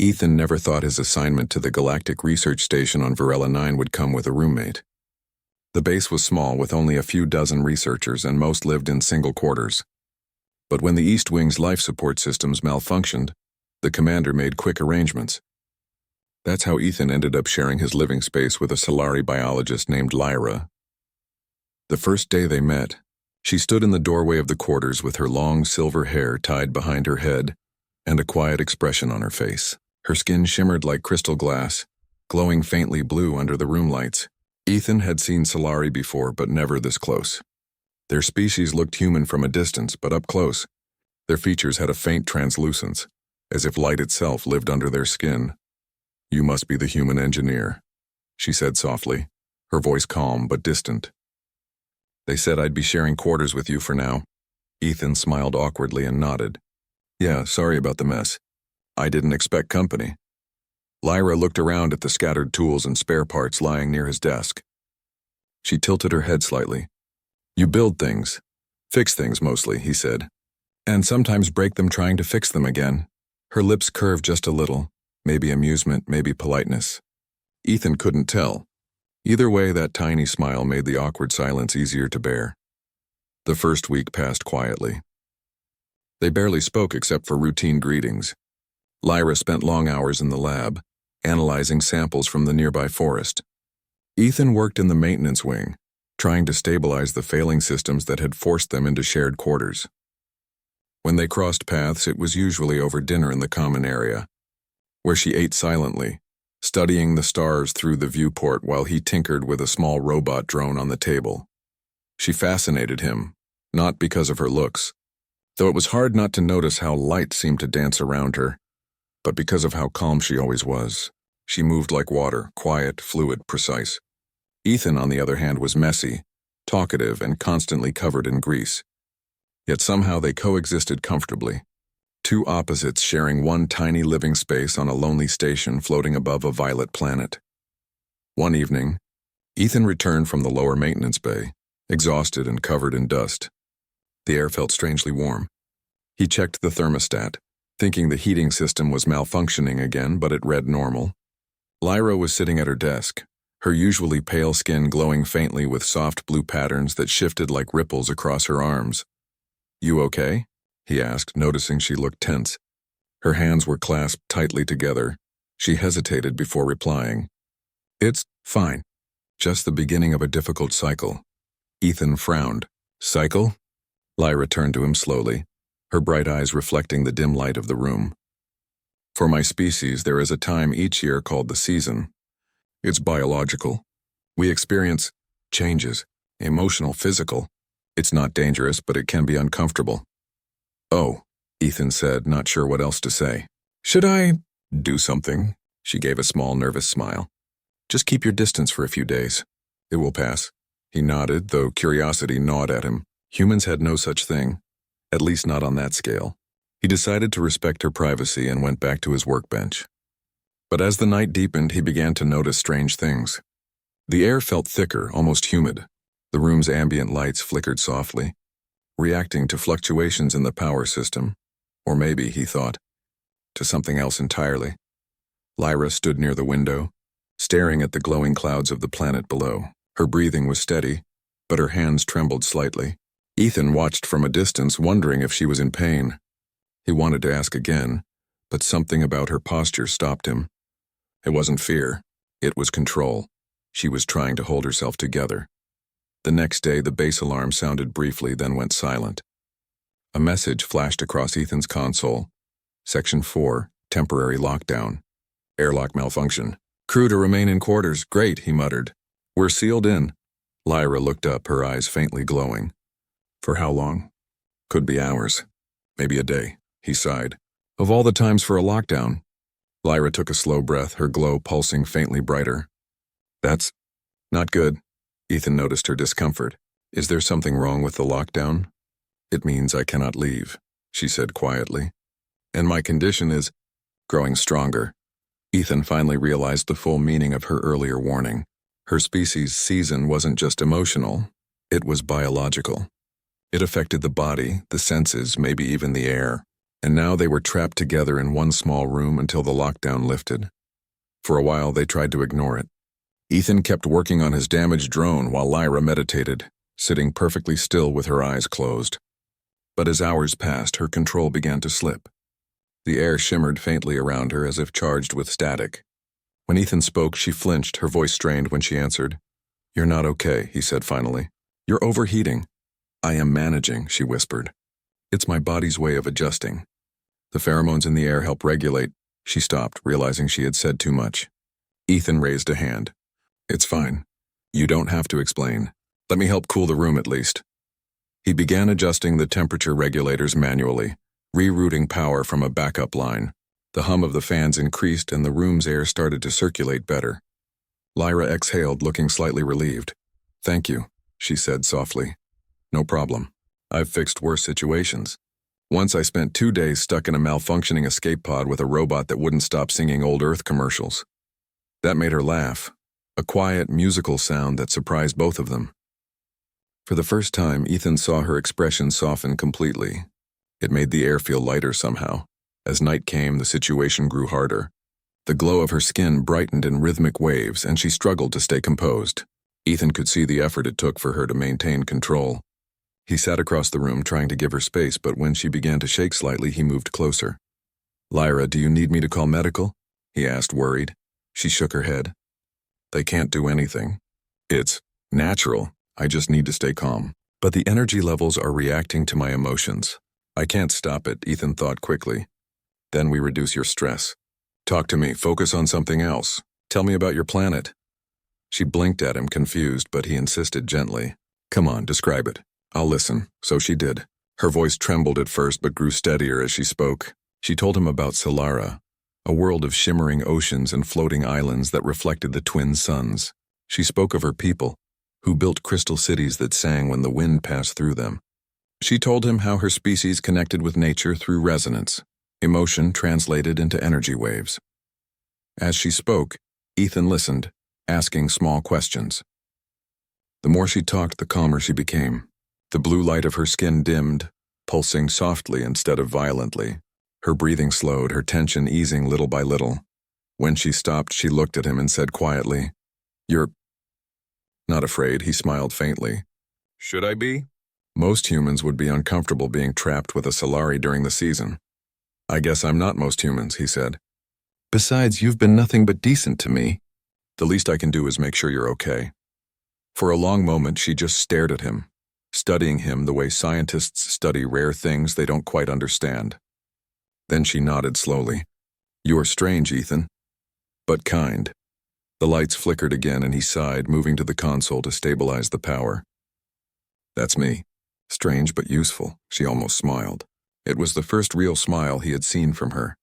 Ethan never thought his assignment to the Galactic Research Station on Varela 9 would come with a roommate. The base was small with only a few dozen researchers and most lived in single quarters. But when the East Wing's life support systems malfunctioned, the commander made quick arrangements. That's how Ethan ended up sharing his living space with a Solari biologist named Lyra. The first day they met, she stood in the doorway of the quarters with her long silver hair tied behind her head and a quiet expression on her face. Her skin shimmered like crystal glass, glowing faintly blue under the room lights. Ethan had seen Solari before, but never this close. Their species looked human from a distance, but up close, their features had a faint translucence, as if light itself lived under their skin. "You must be the human engineer," she said softly, her voice calm but distant. "They said I'd be sharing quarters with you for now." Ethan smiled awkwardly and nodded. "Yeah, sorry about the mess. I didn't expect company." Lyra looked around at the scattered tools and spare parts lying near his desk. She tilted her head slightly. "You build things. Fix things mostly," he said. "And sometimes break them trying to fix them again." Her lips curved just a little, maybe amusement, maybe politeness. Ethan couldn't tell. Either way, that tiny smile made the awkward silence easier to bear. The first week passed quietly. They barely spoke except for routine greetings. Lyra spent long hours in the lab, analyzing samples from the nearby forest. Ethan worked in the maintenance wing, trying to stabilize the failing systems that had forced them into shared quarters. When they crossed paths, it was usually over dinner in the common area, where she ate silently, studying the stars through the viewport while he tinkered with a small robot drone on the table. She fascinated him, not because of her looks, though it was hard not to notice how light seemed to dance around her, but because of how calm she always was. She moved like water, quiet, fluid, precise. Ethan, on the other hand, was messy, talkative, and constantly covered in grease. Yet somehow they coexisted comfortably. Two opposites sharing one tiny living space on a lonely station floating above a violet planet. One evening, Ethan returned from the lower maintenance bay, exhausted and covered in dust. The air felt strangely warm. He checked the thermostat, thinking the heating system was malfunctioning again, but it read normal. Lyra was sitting at her desk, her usually pale skin glowing faintly with soft blue patterns that shifted like ripples across her arms. "You okay?" he asked, noticing she looked tense. Her hands were clasped tightly together. She hesitated before replying. "It's fine. Just the beginning of a difficult cycle." Ethan frowned. "Cycle?" Lyra turned to him slowly, her bright eyes reflecting the dim light of the room. "For my species, there is a time each year called the season. It's biological. We experience changes, emotional, physical. It's not dangerous, but it can be uncomfortable." "Oh," Ethan said, not sure what else to say. "Should I do something?" She gave a small, nervous smile. "Just keep your distance for a few days. It will pass." He nodded, though curiosity gnawed at him. Humans had no such thing, at least not on that scale. He decided to respect her privacy and went back to his workbench. But as the night deepened, he began to notice strange things. The air felt thicker, almost humid. The room's ambient lights flickered softly, reacting to fluctuations in the power system. Or maybe, he thought, to something else entirely. Lyra stood near the window, staring at the glowing clouds of the planet below. Her breathing was steady, but her hands trembled slightly. Ethan watched from a distance, wondering if she was in pain. He wanted to ask again, but something about her posture stopped him. It wasn't fear, it was control. She was trying to hold herself together. The next day, the base alarm sounded briefly, then went silent. A message flashed across Ethan's console. Section 4, temporary lockdown. Airlock malfunction. "Crew to remain in quarters. Great," he muttered. "We're sealed in." Lyra looked up, her eyes faintly glowing. "For how long?" "Could be hours. Maybe a day," he sighed. "Of all the times for a lockdown." Lyra took a slow breath, her glow pulsing faintly brighter. "That's not good." Ethan noticed her discomfort. "Is there something wrong with the lockdown?" "It means I cannot leave," she said quietly. "And my condition is growing stronger." Ethan finally realized the full meaning of her earlier warning. Her species' season wasn't just emotional, it was biological. It affected the body, the senses, maybe even the air. And now they were trapped together in one small room until the lockdown lifted. For a while, they tried to ignore it. Ethan kept working on his damaged drone while Lyra meditated, sitting perfectly still with her eyes closed. But as hours passed, her control began to slip. The air shimmered faintly around her as if charged with static. When Ethan spoke, she flinched, her voice strained when she answered. "You're not okay," he said finally. "You're overheating." "I am managing," she whispered. "It's my body's way of adjusting." The pheromones in the air help regulate. She stopped, realizing she had said too much. Ethan raised a hand. "It's fine. You don't have to explain. Let me help cool the room at least." He began adjusting the temperature regulators manually, rerouting power from a backup line. The hum of the fans increased and the room's air started to circulate better. Lyra exhaled, looking slightly relieved. "Thank you," she said softly. "No problem. I've fixed worse situations. Once I spent 2 days stuck in a malfunctioning escape pod with a robot that wouldn't stop singing old Earth commercials. That made her laugh, a quiet, musical sound that surprised both of them. For the first time, Ethan saw her expression soften completely. It made the air feel lighter somehow. As night came, the situation grew harder. The glow of her skin brightened in rhythmic waves, and she struggled to stay composed. Ethan could see the effort it took for her to maintain control. He sat across the room trying to give her space, but when she began to shake slightly, he moved closer. "Lyra, do you need me to call medical?" he asked, worried. She shook her head. "They can't do anything. It's natural. I just need to stay calm. But the energy levels are reacting to my emotions. I can't stop it," Ethan thought quickly. "Then we reduce your stress. Talk to me. Focus on something else. Tell me about your planet." She blinked at him, confused, but he insisted gently. "Come on, describe it. I'll listen." So she did. Her voice trembled at first but grew steadier as she spoke. She told him about Solara, a world of shimmering oceans and floating islands that reflected the twin suns. She spoke of her people, who built crystal cities that sang when the wind passed through them. She told him how her species connected with nature through resonance, emotion translated into energy waves. As she spoke, Ethan listened, asking small questions. The more she talked, the calmer she became. The blue light of her skin dimmed, pulsing softly instead of violently. Her breathing slowed, her tension easing little by little. When she stopped, she looked at him and said quietly, "You're not afraid," he smiled faintly. "Should I be?" "Most humans would be uncomfortable being trapped with a Solari during the season." "I guess I'm not most humans," he said. "Besides, you've been nothing but decent to me." "The least I can do is make sure you're okay." For a long moment, she just stared at him, studying him the way scientists study rare things they don't quite understand. Then she nodded slowly. "You're strange, Ethan, but kind." The lights flickered again and he sighed, moving to the console to stabilize the power. "That's me. Strange but useful," she almost smiled. It was the first real smile he had seen from her.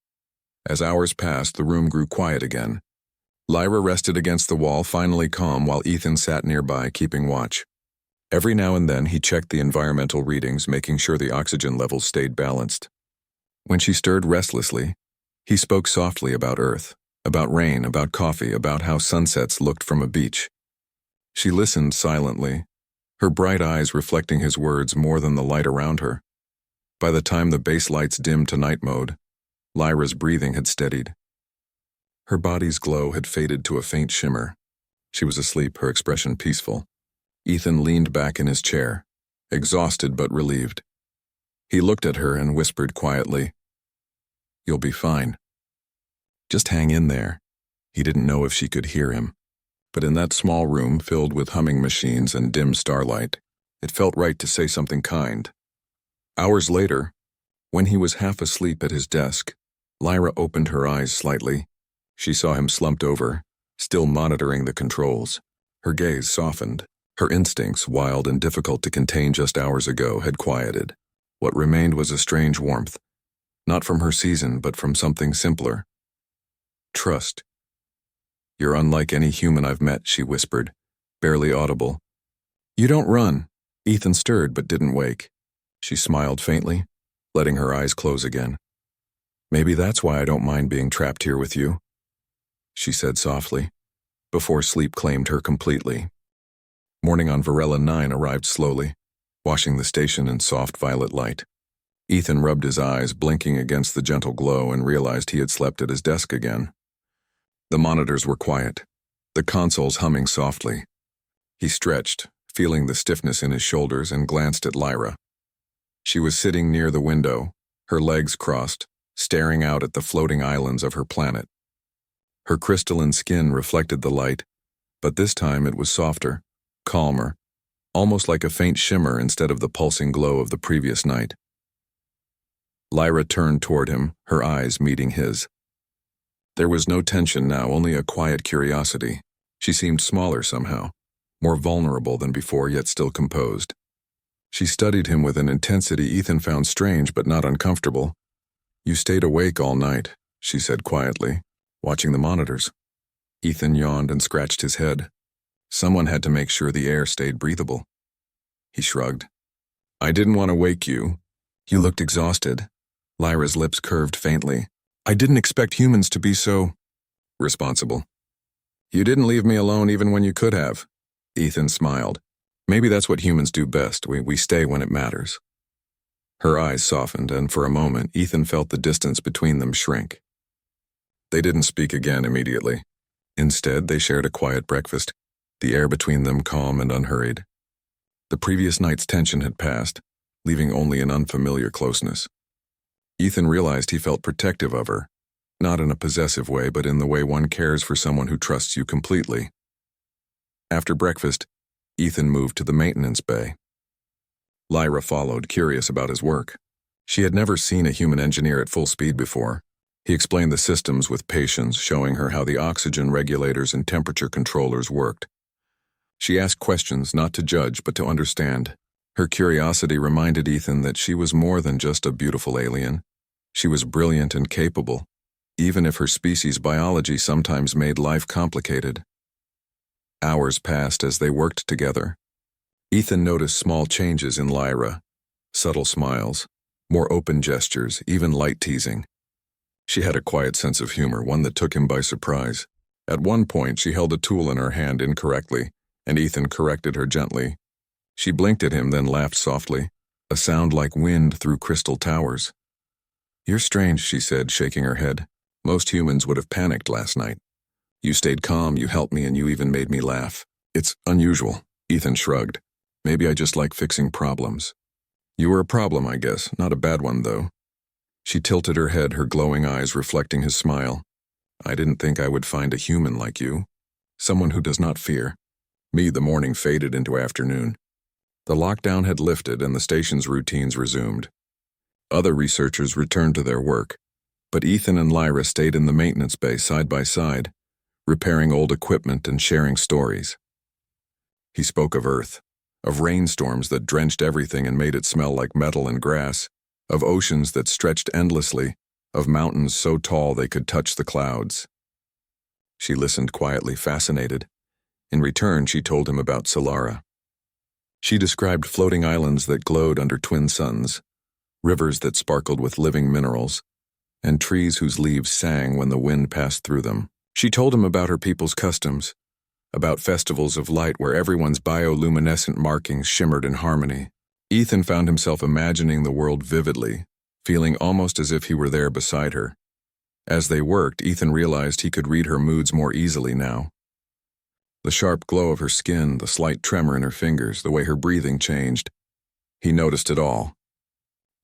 As hours passed, the room grew quiet again. Lyra rested against the wall, finally calm, while Ethan sat nearby, keeping watch. Every now and then, he checked the environmental readings, making sure the oxygen levels stayed balanced. When she stirred restlessly, he spoke softly about Earth, about rain, about coffee, about how sunsets looked from a beach. She listened silently, her bright eyes reflecting his words more than the light around her. By the time the base lights dimmed to night mode, Lyra's breathing had steadied. Her body's glow had faded to a faint shimmer. She was asleep, her expression peaceful. Ethan leaned back in his chair, exhausted but relieved. He looked at her and whispered quietly, "You'll be fine. Just hang in there." He didn't know if she could hear him, but in that small room filled with humming machines and dim starlight, it felt right to say something kind. Hours later, when he was half asleep at his desk, Lyra opened her eyes slightly. She saw him slumped over, still monitoring the controls. Her gaze softened. Her instincts, wild and difficult to contain just hours ago, had quieted. What remained was a strange warmth, not from her season, but from something simpler. "Trust. You're unlike any human I've met," she whispered, barely audible. "You don't run." Ethan stirred but didn't wake. She smiled faintly, letting her eyes close again. "Maybe that's why I don't mind being trapped here with you," she said softly, before sleep claimed her completely. Morning on Varela 9 arrived slowly, washing the station in soft violet light. Ethan rubbed his eyes, blinking against the gentle glow, and realized he had slept at his desk again. The monitors were quiet, the consoles humming softly. He stretched, feeling the stiffness in his shoulders, and glanced at Lyra. She was sitting near the window, her legs crossed, staring out at the floating islands of her planet. Her crystalline skin reflected the light, but this time it was softer, calmer, almost like a faint shimmer instead of the pulsing glow of the previous night. Lyra turned toward him, her eyes meeting his. There was no tension now, only a quiet curiosity. She seemed smaller somehow, more vulnerable than before, yet still composed. She studied him with an intensity Ethan found strange but not uncomfortable. "You stayed awake all night," she said quietly, watching the monitors. Ethan yawned and scratched his head. Someone had to make sure the air stayed breathable. He shrugged. "I didn't want to wake you. You looked exhausted." Lyra's lips curved faintly. "I didn't expect humans to be so responsible." "You didn't leave me alone even when you could have." Ethan smiled. "Maybe that's what humans do best. We stay when it matters." Her eyes softened, and for a moment, Ethan felt the distance between them shrink. They didn't speak again immediately. Instead, they shared a quiet breakfast, the air between them calm and unhurried. The previous night's tension had passed, leaving only an unfamiliar closeness. Ethan realized he felt protective of her, not in a possessive way, but in the way one cares for someone who trusts you completely. After breakfast, Ethan moved to the maintenance bay. Lyra followed, curious about his work. She had never seen a human engineer at full speed before. He explained the systems with patience, showing her how the oxygen regulators and temperature controllers worked. She asked questions, not to judge, but to understand. Her curiosity reminded Ethan that she was more than just a beautiful alien. She was brilliant and capable, even if her species' biology sometimes made life complicated. Hours passed as they worked together. Ethan noticed small changes in Lyra, subtle smiles, more open gestures, even light teasing. She had a quiet sense of humor, one that took him by surprise. At one point, she held a tool in her hand incorrectly, and Ethan corrected her gently. She blinked at him, then laughed softly, a sound like wind through crystal towers. "You're strange," she said, shaking her head. "Most humans would have panicked last night. You stayed calm, you helped me, and you even made me laugh. It's unusual." Ethan shrugged. "Maybe I just like fixing problems." "You were a problem, I guess. Not a bad one, though." She tilted her head, her glowing eyes reflecting his smile. "I didn't think I would find a human like you. Someone who does not fear." The morning faded into afternoon. The lockdown had lifted and the station's routines resumed. Other researchers returned to their work, but Ethan and Lyra stayed in the maintenance bay side by side, repairing old equipment and sharing stories. He spoke of Earth, of rainstorms that drenched everything and made it smell like metal and grass, of oceans that stretched endlessly, of mountains so tall they could touch the clouds. She listened quietly, fascinated. In return, she told him about Solara. She described floating islands that glowed under twin suns, rivers that sparkled with living minerals, and trees whose leaves sang when the wind passed through them. She told him about her people's customs, about festivals of light where everyone's bioluminescent markings shimmered in harmony. Ethan found himself imagining the world vividly, feeling almost as if he were there beside her. As they worked, Ethan realized he could read her moods more easily now. The sharp glow of her skin, the slight tremor in her fingers, the way her breathing changed. He noticed it all.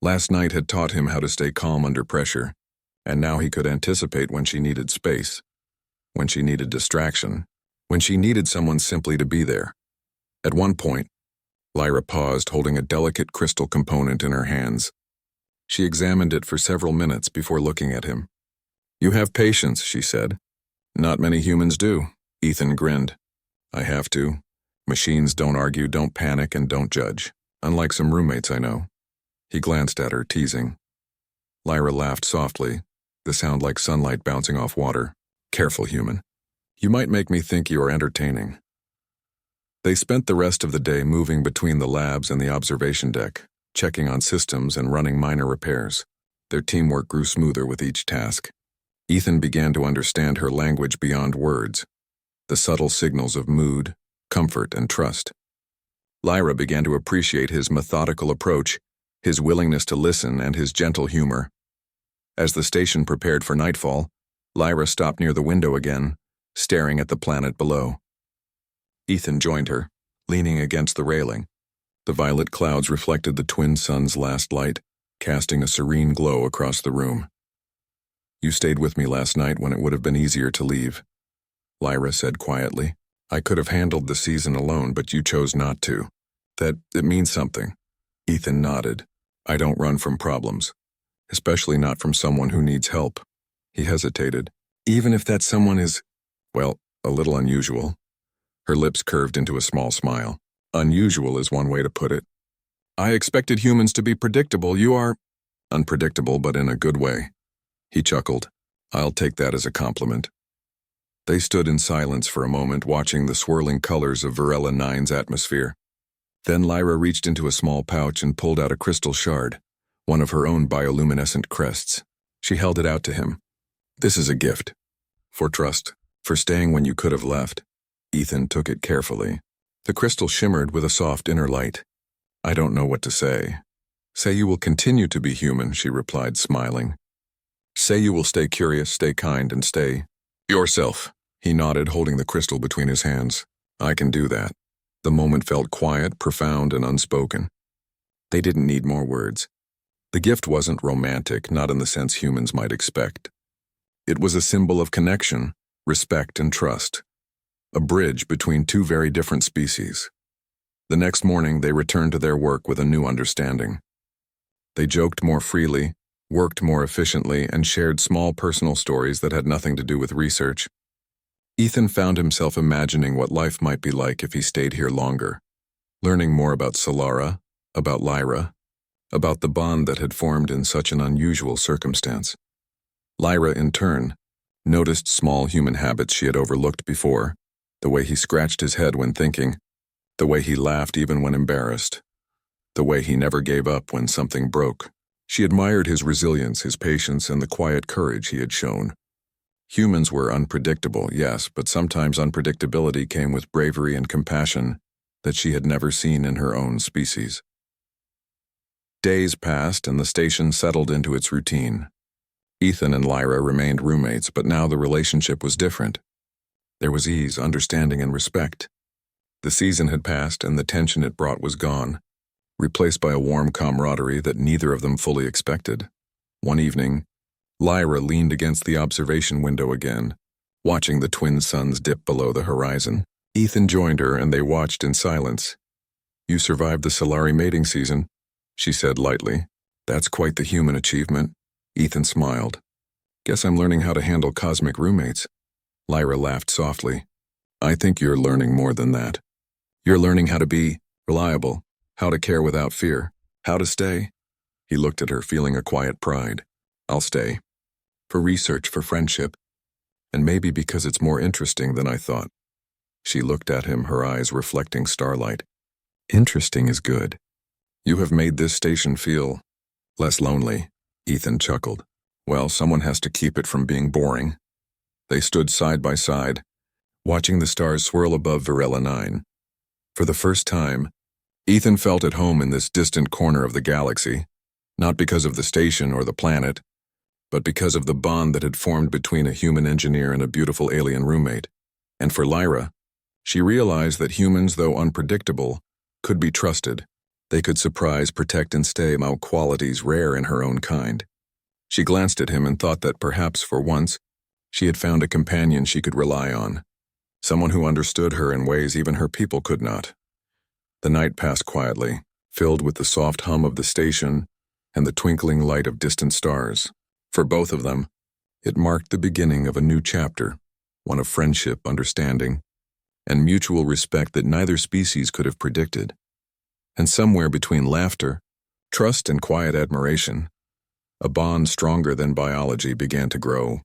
Last night had taught him how to stay calm under pressure, and now he could anticipate when she needed space, when she needed distraction, when she needed someone simply to be there. At one point, Lyra paused, holding a delicate crystal component in her hands. She examined it for several minutes before looking at him. "You have patience," she said. "Not many humans do." Ethan grinned. "I have to. Machines don't argue, don't panic, and don't judge. Unlike some roommates I know." He glanced at her, teasing. Lyra laughed softly, the sound like sunlight bouncing off water. "Careful, human. You might make me think you are entertaining." They spent the rest of the day moving between the labs and the observation deck, checking on systems and running minor repairs. Their teamwork grew smoother with each task. Ethan began to understand her language beyond words, the subtle signals of mood, comfort, and trust. Lyra began to appreciate his methodical approach, his willingness to listen and his gentle humor. As the station prepared for nightfall, Lyra stopped near the window again, staring at the planet below. Ethan joined her, leaning against the railing. The violet clouds reflected the twin suns' last light, casting a serene glow across the room. "You stayed with me last night when it would have been easier to leave," Lyra said quietly. "I could have handled the season alone, but you chose not to. It means something." Ethan nodded. "I don't run from problems, especially not from someone who needs help." He hesitated. "Even if that someone is, well, a little unusual." Her lips curved into a small smile. "Unusual is one way to put it. I expected humans to be predictable. You are unpredictable, but in a good way." He chuckled. "I'll take that as a compliment." They stood in silence for a moment, watching the swirling colors of Varela 9's atmosphere. Then Lyra reached into a small pouch and pulled out a crystal shard, one of her own bioluminescent crests. She held it out to him. "This is a gift. For trust. For staying when you could have left." Ethan took it carefully. The crystal shimmered with a soft inner light. "I don't know what to say." "Say you will continue to be human," she replied, smiling. "Say you will stay curious, stay kind, and stay yourself." He nodded, holding the crystal between his hands. "I can do that." The moment felt quiet, profound, and unspoken. They didn't need more words. The gift wasn't romantic, not in the sense humans might expect. It was a symbol of connection, respect, and trust. A bridge between two very different species. The next morning, they returned to their work with a new understanding. They joked more freely, worked more efficiently, and shared small personal stories that had nothing to do with research. Ethan found himself imagining what life might be like if he stayed here longer, learning more about Solara, about Lyra, about the bond that had formed in such an unusual circumstance. Lyra, in turn, noticed small human habits she had overlooked before, the way he scratched his head when thinking, the way he laughed even when embarrassed, the way he never gave up when something broke. She admired his resilience, his patience, and the quiet courage he had shown. Humans were unpredictable, yes, but sometimes unpredictability came with bravery and compassion that she had never seen in her own species. Days passed and the station settled into its routine. Ethan and Lyra remained roommates, but now the relationship was different. There was ease, understanding, and respect. The season had passed and the tension it brought was gone, replaced by a warm camaraderie that neither of them fully expected. One evening, Lyra leaned against the observation window again, watching the twin suns dip below the horizon. Ethan joined her and they watched in silence. "You survived the Solari mating season," she said lightly. "That's quite the human achievement." Ethan smiled. "Guess I'm learning how to handle cosmic roommates." Lyra laughed softly. "I think you're learning more than that. You're learning how to be reliable, how to care without fear, how to stay." He looked at her, feeling a quiet pride. "I'll stay. For research, for friendship, and maybe because it's more interesting than I thought." She looked at him, her eyes reflecting starlight. "Interesting is good. You have made this station feel less lonely." Ethan chuckled. "Well, someone has to keep it from being boring." They stood side by side, watching the stars swirl above Varela 9. For the first time, Ethan felt at home in this distant corner of the galaxy, not because of the station or the planet, but because of the bond that had formed between a human engineer and a beautiful alien roommate. And for Lyra, she realized that humans, though unpredictable, could be trusted. They could surprise, protect, and stay, qualities rare in her own kind. She glanced at him and thought that perhaps, for once, she had found a companion she could rely on, someone who understood her in ways even her people could not. The night passed quietly, filled with the soft hum of the station and the twinkling light of distant stars. For both of them, it marked the beginning of a new chapter, one of friendship, understanding, and mutual respect that neither species could have predicted. And somewhere between laughter, trust, and quiet admiration, a bond stronger than biology began to grow.